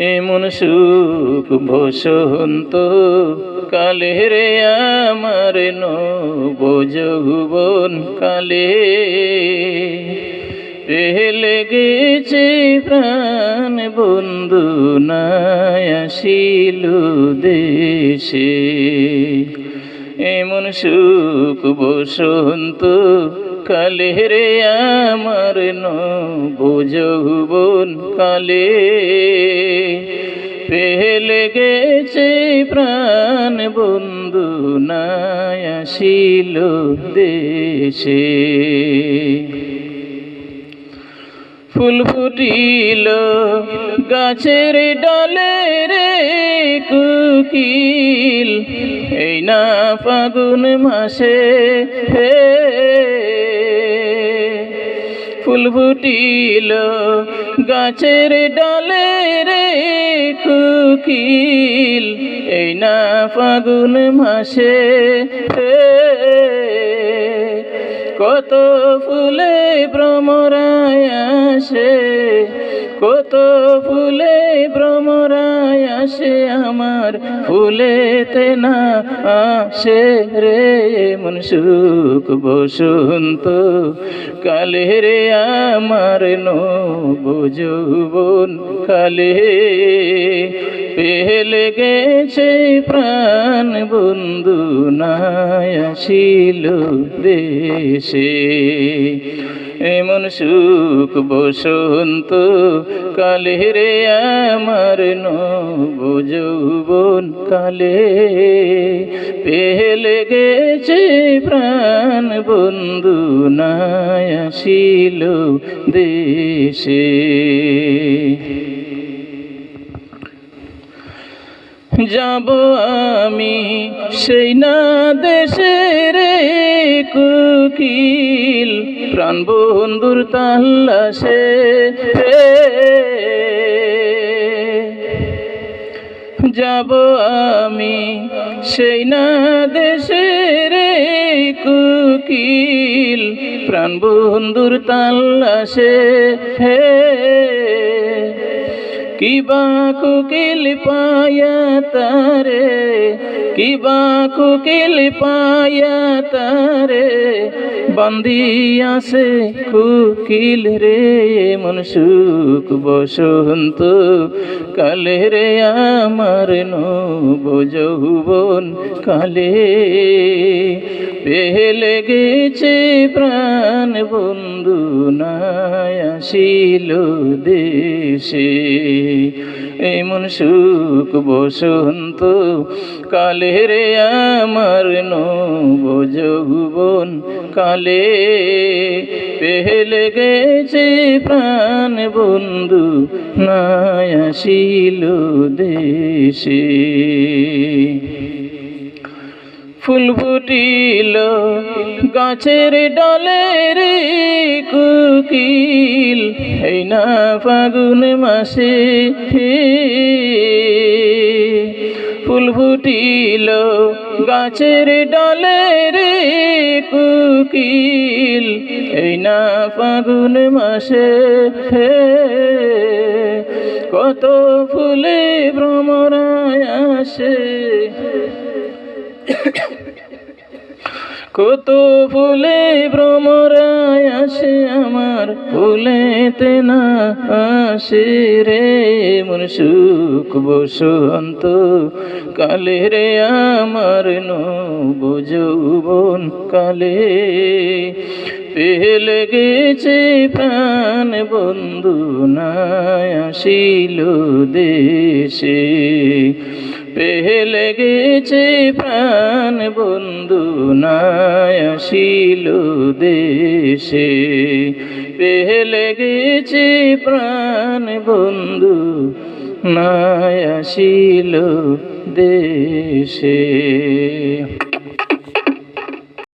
এমন সুখ বসন্ত কালে রে আমার নব যৌবন কালে লেগেছে প্রাণ বন্ধু নাই আসিল দেশে। এমন সুখ বসন্ত কালে রে আমার নব যৌবন কালে লেগেছে প্রাণ বন্ধু নাই আসিল দেশে। ফুল ফুটিল গাছের ডালে রে কোকিল এই না ফাগুন মাসে হে। ফুল ফুটিল গাছের ডালে রে কোকিল এই না ফাগুন মাসে হে। কত ফুলে ভ্রমরায় আসে, কত ফুলে ভ্রমরায় আসে আমার ফুলেতে না আসে রে। মন সুখ বসন্ত কালে রে আমার নব যৌবন কালে লেগেছে প্রাণ বন্ধু নাই আসিল দেশে। এমন সুখ বসন্ত কালে রে আমার নব যৌবন কালে লেগেছে প্রাণ বন্ধু নাই আসিল দেশে। যাব আমি সেই না দেশে রে কোকিল প্রাণ বন্ধুর তাল্লাশে। যাব আমি সেই না দেশে রে কোকিল প্রাণ বন্ধুর তাল্লাশে হে। কিবা কোকিল পায়া তারে, কিবা কোকিল পায়া তারে বন্দি আছে কোকিল রে। মন সুখ বসন্ত কালে রে আমার নব যৌবন কালে লেগেছে প্রাণ বন্ধু নাই আসিল দেশে। এমন সুখ বসন্ত কালে রে আমার নব যৌবন কালে লেগেছে প্রাণ বন্ধু নাই আসিল দেশে। ফুল ফুটিল গাছের ডালে রে কোকিল এই না ফাগুন মাসে। ফুল ফুটিল গাছের ডালে রে কোকিল এই না ফাগুন মাসে। কত ফুলে ভ্রমরায় আসে, কত ফুলে ভ্রমরায় আসে আমার ফুলেতে না আসে রে। মন সুখ বসন্ত কালে রে আমার নব যৌবন কালে লেগেছে প্রাণ বন্ধু নাই আসিল দেশে। লেগেছে প্রাণ বন্ধু নাই আসিল দেশে। লেগেছে প্রাণ বন্ধু নাই আসিল দেশে।